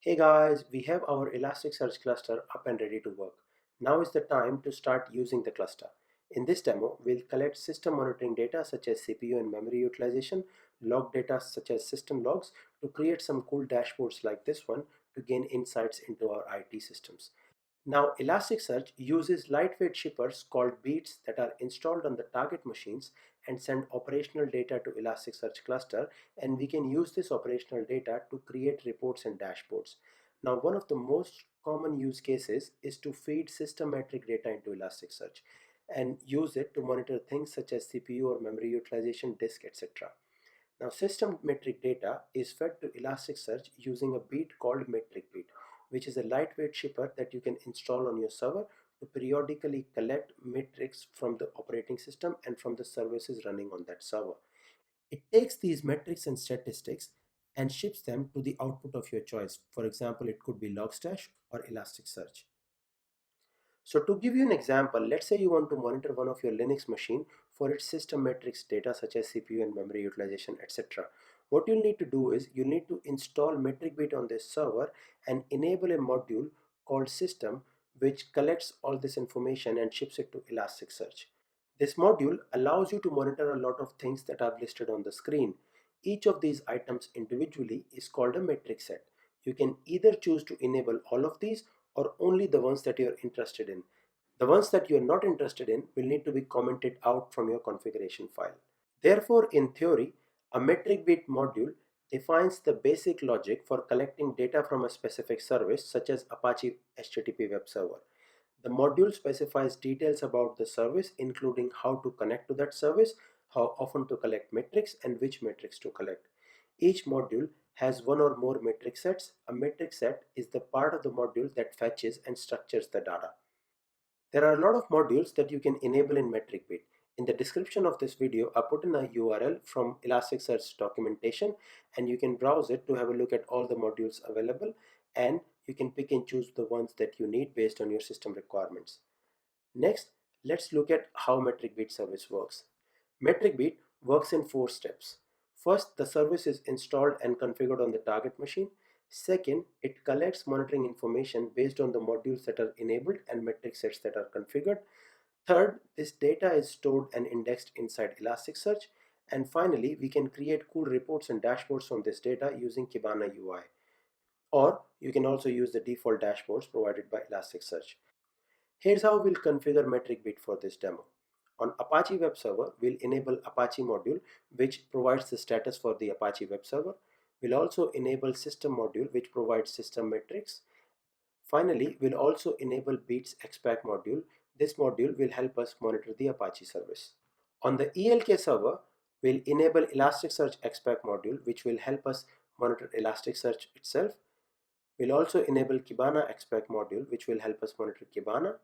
Hey guys, we have our Elasticsearch cluster up and ready to work. Now is the time to start using the cluster. In this demo, we'll collect system monitoring data such as CPU and memory utilization, log data such as system logs to create some cool dashboards like this one to gain insights into our IT systems. Now, Elasticsearch uses lightweight shippers called beats that are installed on the target machines and send operational data to Elasticsearch cluster, and we can use this operational data to create reports and dashboards. Now, one of the most common use cases is to feed system metric data into Elasticsearch and use it to monitor things such as CPU or memory utilization, disk, etc. Now, system metric data is fed to Elasticsearch using a beat called Metricbeat, which is a lightweight shipper that you can install on your server to periodically collect metrics from the operating system and from the services running on that server. It takes these metrics and statistics and ships them to the output of your choice. For example, it could be Logstash or Elasticsearch. So to give you an example, let's say you want to monitor one of your Linux machine for its system metrics data such as CPU and memory utilization, etc. What you'll need to do is you need to install Metricbeat on this server and enable a module called system which collects all this information and ships it to Elasticsearch. This module allows you to monitor a lot of things that are listed on the screen. Each of these items individually is called a metric set. You can either choose to enable all of these or only the ones that you're interested in. The ones that you're not interested in will need to be commented out from your configuration file. Therefore, in theory, a Metricbeat module defines the basic logic for collecting data from a specific service such as Apache HTTP web server. The module specifies details about the service, including how to connect to that service, how often to collect metrics, and which metrics to collect. Each module has one or more metric sets. A metric set is the part of the module that fetches and structures the data. There are a lot of modules that you can enable in Metricbeat. In the description of this video, I put in a URL from Elasticsearch documentation, and you can browse it to have a look at all the modules available, and you can pick and choose the ones that you need based on your system requirements. Next, let's look at how Metricbeat service works. Metricbeat works in 4 steps. First, the service is installed and configured on the target machine. Second, it collects monitoring information based on the modules that are enabled and metric sets that are configured. Third, this data is stored and indexed inside Elasticsearch. And finally, we can create cool reports and dashboards from this data using Kibana UI. Or you can also use the default dashboards provided by Elasticsearch. Here's how we'll configure Metricbeat for this demo. On Apache Web Server, we'll enable Apache module, which provides the status for the Apache Web Server. We'll also enable system module, which provides system metrics. Finally, we'll also enable Beats XPack module. This module will help us monitor the Apache service. On the ELK server, we'll enable Elasticsearch XPack module, which will help us monitor Elasticsearch itself. We'll also enable Kibana XPack module, which will help us monitor Kibana,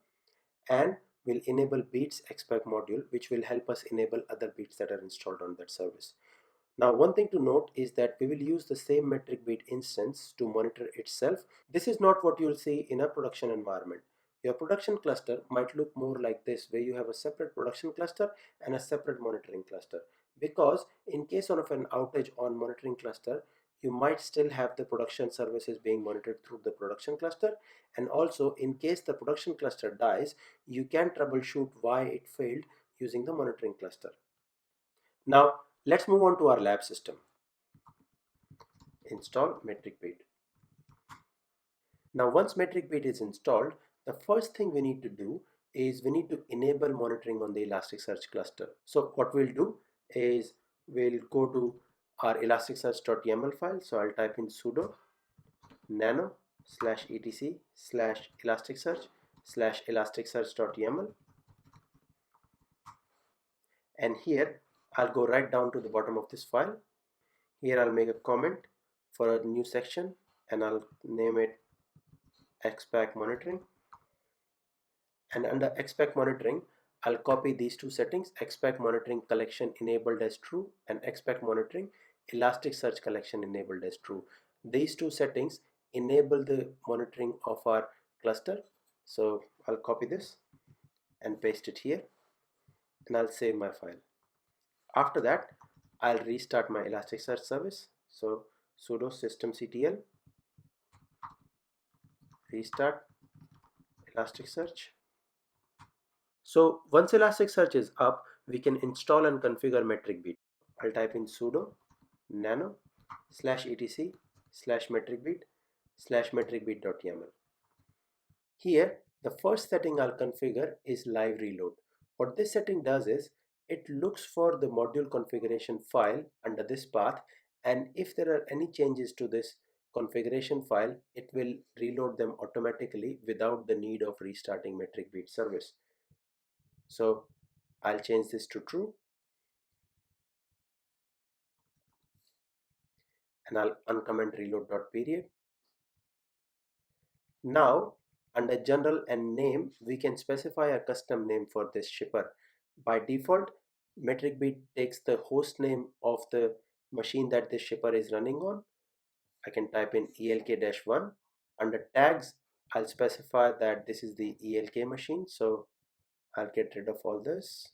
and we'll enable Beats XPack module, which will help us enable other beats that are installed on that service. Now, one thing to note is that we will use the same Metricbeat instance to monitor itself. This is not what you'll see in a production environment. Your production cluster might look more like this, where you have a separate production cluster and a separate monitoring cluster. Because in case of an outage on monitoring cluster, you might still have the production services being monitored through the production cluster. And also, in case the production cluster dies, you can troubleshoot why it failed using the monitoring cluster. Now, let's move on to our lab system. Install Metricbeat. Now, once Metricbeat is installed, the first thing we need to do is we need to enable monitoring on the Elasticsearch cluster. So what we'll do is we'll go to our elasticsearch.yaml file. So I'll type in sudo nano /etc/elasticsearch/elasticsearch.yaml, and here I'll go right down to the bottom of this file. Here I'll make a comment for a new section and I'll name it XPack monitoring, and under XPack monitoring I'll copy these two settings: XPack monitoring collection enabled as true and XPack monitoring Elasticsearch collection enabled as true. These two settings enable the monitoring of our cluster. So I'll copy this and paste it here, and I'll save my file. After that, I'll restart my Elasticsearch service. So sudo systemctl restart Elasticsearch. So once Elasticsearch is up, we can install and configure Metricbeat. I'll type in sudo nano /etc /metricbeat /metricbeat.yaml. Here, the first setting I'll configure is live reload. What this setting does is, it looks for the module configuration file under this path, and if there are any changes to this configuration file, it will reload them automatically without the need of restarting Metricbeat service. So I'll change this to true, and I'll uncomment reload.period. Now, under general and name, we can specify a custom name for this shipper. By default, Metricbeat takes the host name of the machine that this shipper is running on. I can type in ELK-1. Under tags, I'll specify that this is the ELK machine. So I'll get rid of all this,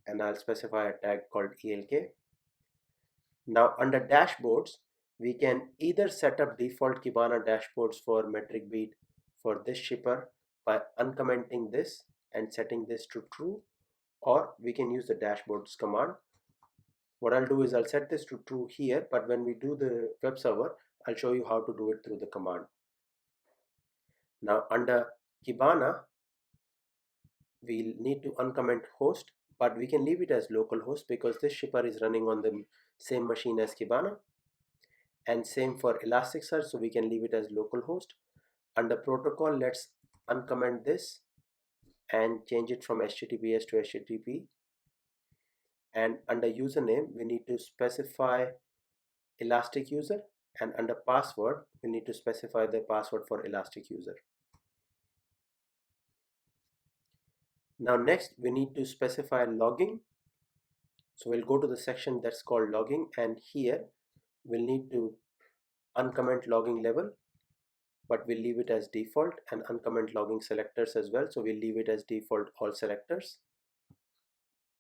and I'll specify a tag called ELK. Now under dashboards, we can either set up default Kibana dashboards for Metricbeat for this shipper by uncommenting this and setting this to true, or we can use the dashboards command. What I'll do is I'll set this to true here, but when we do the web server, I'll show you how to do it through the command. Now under Kibana, we'll need to uncomment host, but we can leave it as localhost because this shipper is running on the same machine as Kibana. And same for Elasticsearch, so we can leave it as localhost. Under protocol, let's uncomment this and change it from HTTPS to HTTP. And under username, we need to specify Elastic user, and under password, we need to specify the password for Elastic user. Now next, we need to specify logging. So we'll go to the section that's called logging, and here we'll need to uncomment logging level, but we'll leave it as default, and uncomment logging selectors as well. So we'll leave it as default all selectors.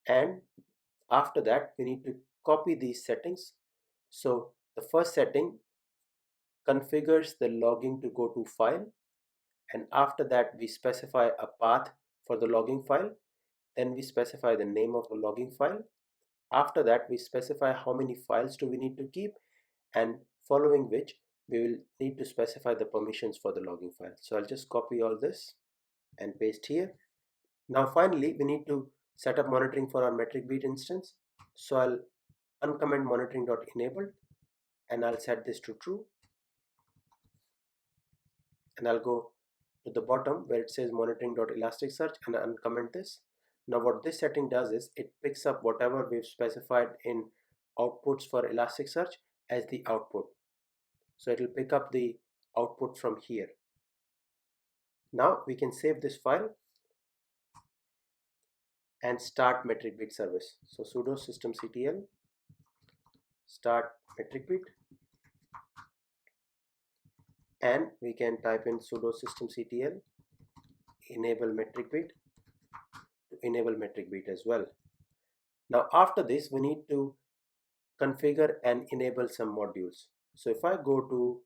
And after that, we need to copy these settings. So the first setting configures the logging to go to file, and after that we specify a path for the logging file. Then we specify the name of the logging file. After that, we specify how many files do we need to keep, and following which we will need to specify the permissions for the logging file. So I'll just copy all this and paste here. Now finally, we need to set up monitoring for our Metricbeat instance. So I'll uncomment monitoring.enabled, and I'll set this to true, and I'll go to the bottom where it says monitoring.elasticsearch and uncomment this. Now what this setting does is, it picks up whatever we've specified in outputs for Elasticsearch as the output. So it will pick up the output from here. Now we can save this file and start Metricbeat service. So sudo systemctl start Metricbeat, and we can type in sudo systemctl enable Metricbeat to enable Metricbeat as well. Now after this, we need to configure and enable some modules. So if I go to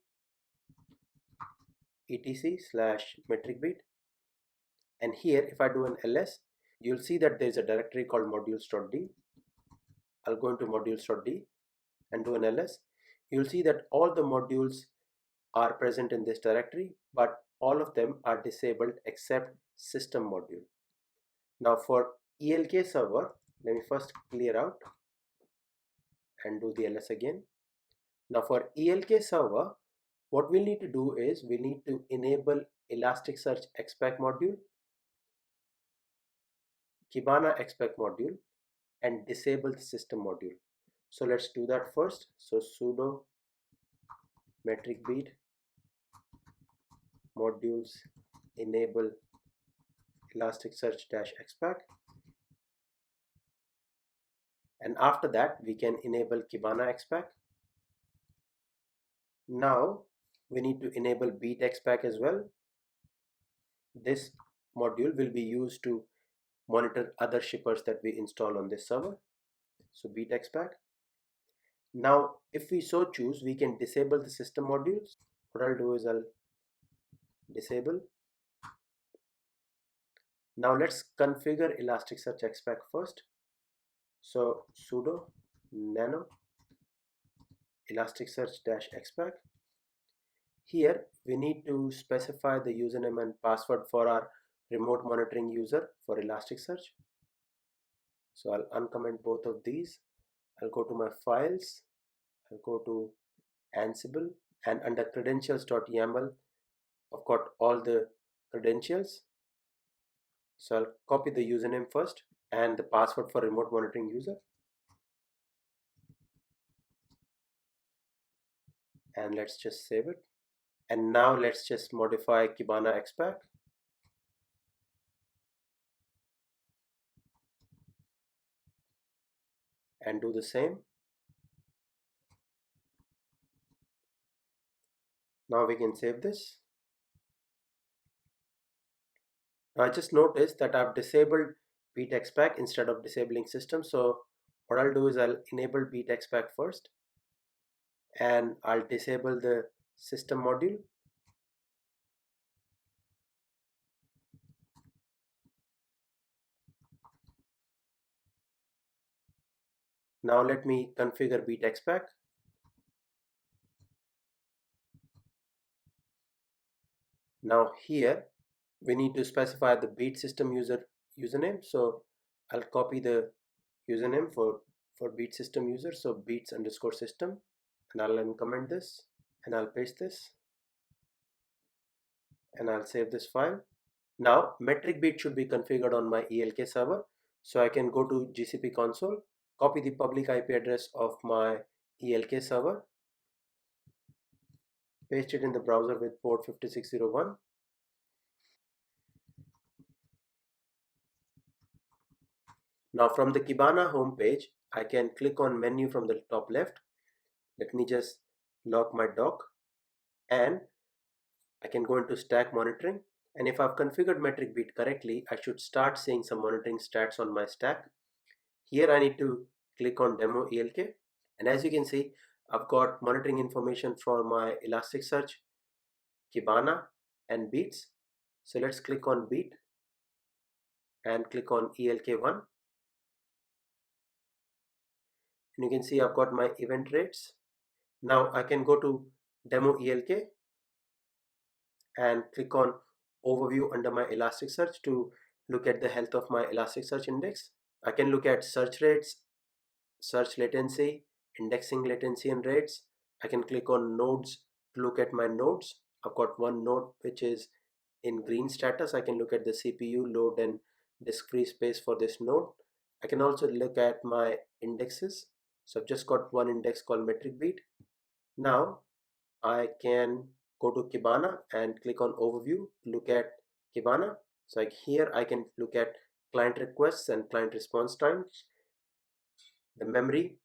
etc/metricbeat, and here if I do an ls, you'll see that there's a directory called modules.d. I'll go into modules.d and do an ls. You'll see that all the modules are present in this directory, but all of them are disabled except system module. Now for ELK server, let me first clear out and do the ls again. Now for ELK server, what we'll need to do is, we need to enable Elasticsearch expect module, Kibana expect module, and disable the system module. So let's do that first. So sudo metricbeat modules enable Elasticsearch-expect, and after that we can enable Kibana expect. Now we need to enable beat expect as well. This module will be used to monitor other shippers that we install on this server. So beat expect. Now if we so choose, we can disable the system modules. What I'll do is I'll disable. Now let's configure Elasticsearch XPack first. So sudo nano Elasticsearch-XPack. Here we need to specify the username and password for our remote monitoring user for Elasticsearch. So I'll uncomment both of these. I'll go to my files. I'll go to Ansible, and under credentials.yaml I've got all the credentials. So I'll copy the username first and the password for remote monitoring user, and let's just save it. And now let's just modify Kibana XPack. And do the same. Now we can save this. Now I just noticed that I've disabled Beat XPack instead of disabling system. So what I'll do is I'll enable Beat XPack first, and I'll disable the system module. Now let me configure Beat XPack. Now here we need to specify the Beat system username. So I'll copy the username for Beat system user. So beats underscore system, and I'll uncomment this and I'll paste this and I'll save this file. Now Metricbeat should be configured on my ELK server. So I can go to GCP console, copy the public IP address of my ELK server, paste it in the browser with port 5601. Now from the Kibana homepage, I can click on menu from the top left. Let me just lock my dock, and I can go into stack monitoring. And if I've configured Metricbeat correctly, I should start seeing some monitoring stats on my stack. Here I need to click on demo ELK. And as you can see, I've got monitoring information for my Elasticsearch, Kibana, and Beats. So let's click on Beat and click on ELK1. And you can see I've got my event rates. Now I can go to demo ELK and click on overview under my Elasticsearch to look at the health of my Elasticsearch index. I can look at search rates, search latency, indexing latency and rates. I can click on nodes to look at my nodes. I've got one node which is in green status. I can look at the CPU load and disk free space for this node. I can also look at my indexes. So I've just got one index called Metricbeat. Now I can go to Kibana and click on overview to look at Kibana. So like here I can look at client requests and client response times, the memory,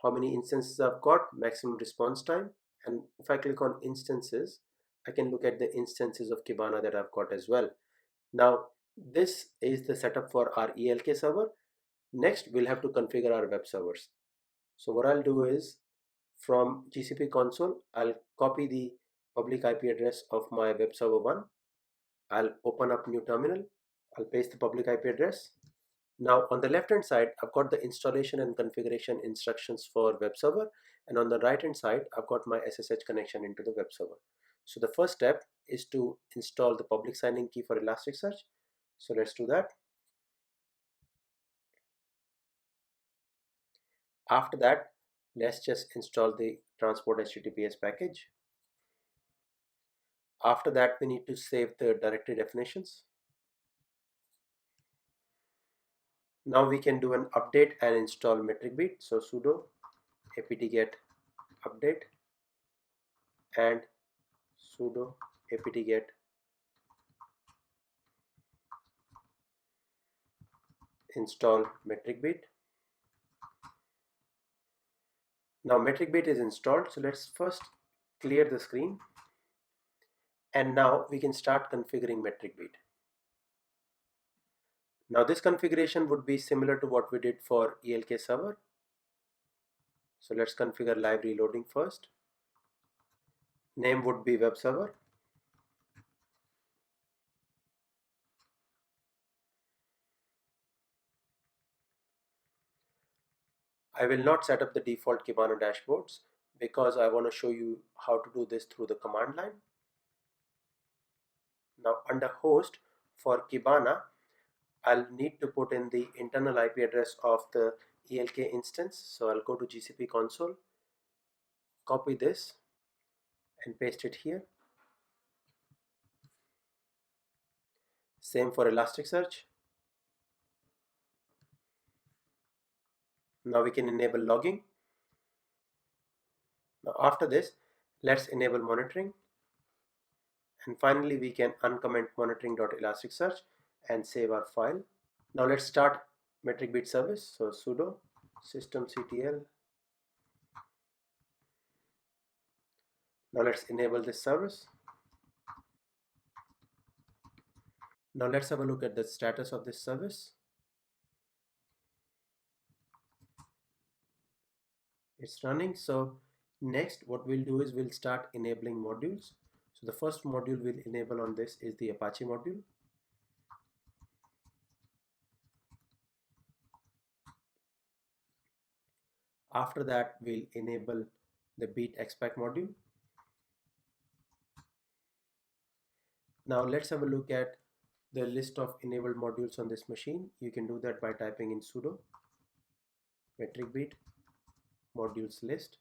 how many instances I've got, maximum response time. And if I click on instances, I can look at the instances of Kibana that I've got as well. Now this is the setup for our ELK server. Next we'll have to configure our web servers. So what I'll do is, from GCP console, I'll copy the public IP address of my web server 1. I'll open up new terminal. I'll paste the public IP address. Now on the left hand side, I've got the installation and configuration instructions for web server, and on the right hand side, I've got my SSH connection into the web server. So the first step is to install the public signing key for Elasticsearch. So let's do that. After that, let's just install the transport HTTPS package. After that, we need to save the directory definitions. Now we can do an update and install Metricbeat. So sudo apt-get update and sudo apt-get install Metricbeat. Now Metricbeat is installed. So let's first clear the screen. And now we can start configuring Metricbeat. Now this configuration would be similar to what we did for ELK server. So let's configure live reloading first. Name would be web server. I will not set up the default Kibana dashboards because I want to show you how to do this through the command line. Now under host for Kibana, I'll need to put in the internal IP address of the ELK instance. So I'll go to GCP console, copy this and paste it here. Same for Elasticsearch. Now we can enable logging. Now after this, let's enable monitoring. And finally, we can uncomment monitoring.elasticsearch and save our file. Now let's start Metricbeat service. So sudo systemctl. Now let's enable this service. Now let's have a look at the status of this service. It's running. So next what we'll do is we'll start enabling modules. So the first module we'll enable on this is the Apache module. After that, we'll enable the beat expect module. Now let's have a look at the list of enabled modules on this machine. You can do that by typing in sudo metricbeat modules list.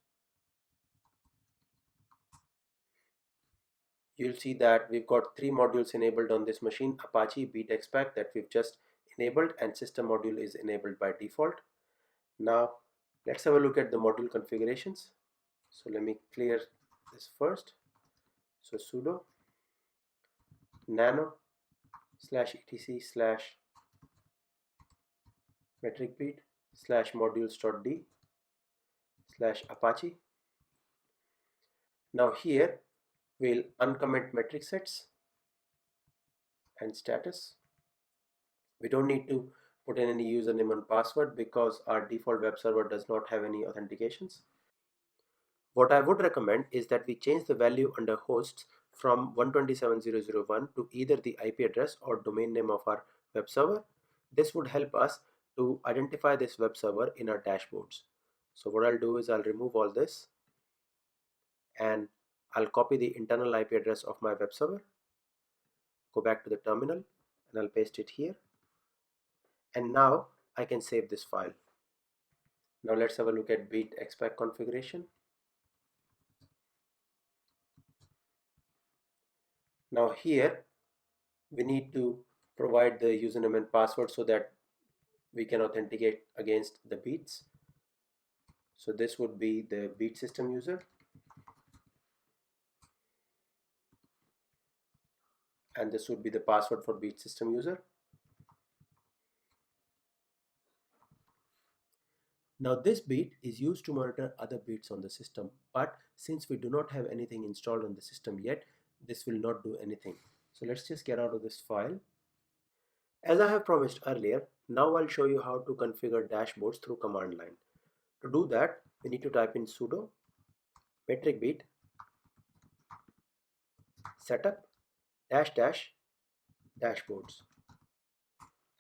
You'll see that we've got 3 modules enabled on this machine: Apache, beat expect that we've just enabled, and system module is enabled by default. Now let's have a look at the module configurations. So let me clear this first. So sudo nano /etc/ metricbeat /modules.d/apache. Now here we'll uncomment metric sets and status. We don't need to put in any username and password because our default web server does not have any authentications. What I would recommend is that we change the value under hosts from 127.0.0.1 to either the IP address or domain name of our web server. This would help us to identify this web server in our dashboards. So what I'll do is I'll remove all this and I'll copy the internal IP address of my web server, go back to the terminal and I'll paste it here. And now I can save this file. Now let's have a look at beat expect configuration. Now here we need to provide the username and password so that we can authenticate against the beats. So this would be the beat system user, and this would be the password for beat system user. Now this beat is used to monitor other beats on the system, but since we do not have anything installed on the system yet, this will not do anything. So let's just get out of this file. As I have promised earlier, now I'll show you how to configure dashboards through command line. To do that, we need to type in sudo metricbeat setup --dashboards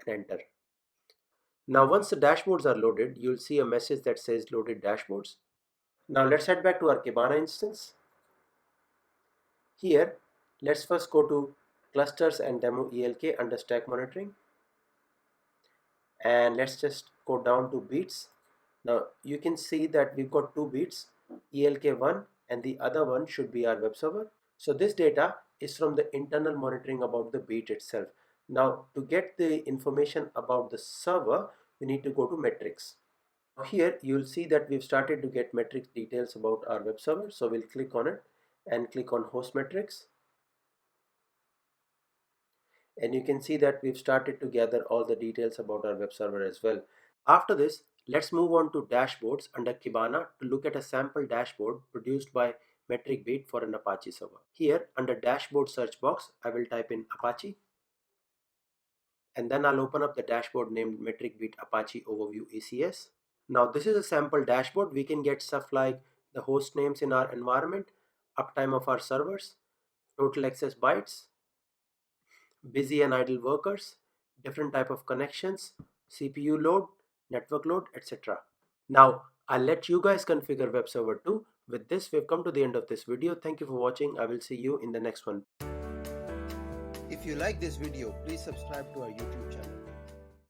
and enter. Now once the dashboards are loaded, you'll see a message that says loaded dashboards. Now let's head back to our Kibana instance. Here, let's first go to clusters and demo ELK under stack monitoring. And let's just go down to beats. Now you can see that we've got 2 beats, ELK1 and the other one should be our web server. So this data is from the internal monitoring about the beat itself. Now to get the information about the server, we need to go to metrics. Here you'll see that we've started to get metrics details about our web server. So we'll click on it and click on host metrics. And you can see that we've started to gather all the details about our web server as well. After this, let's move on to dashboards under Kibana to look at a sample dashboard produced by Metricbeat for an Apache server. Here under dashboard search box, I will type in Apache and then I'll open up the dashboard named Metricbeat Apache Overview ACS. Now this is a sample dashboard. We can get stuff like the host names in our environment, uptime of our servers, total access bytes, busy and idle workers, different type of connections, CPU load, network load, etc. Now I'll let you guys configure web server 2. With this, we've come to the end of this video. Thank you for watching. I will see you in the next one. If you like this video, please subscribe to our YouTube channel.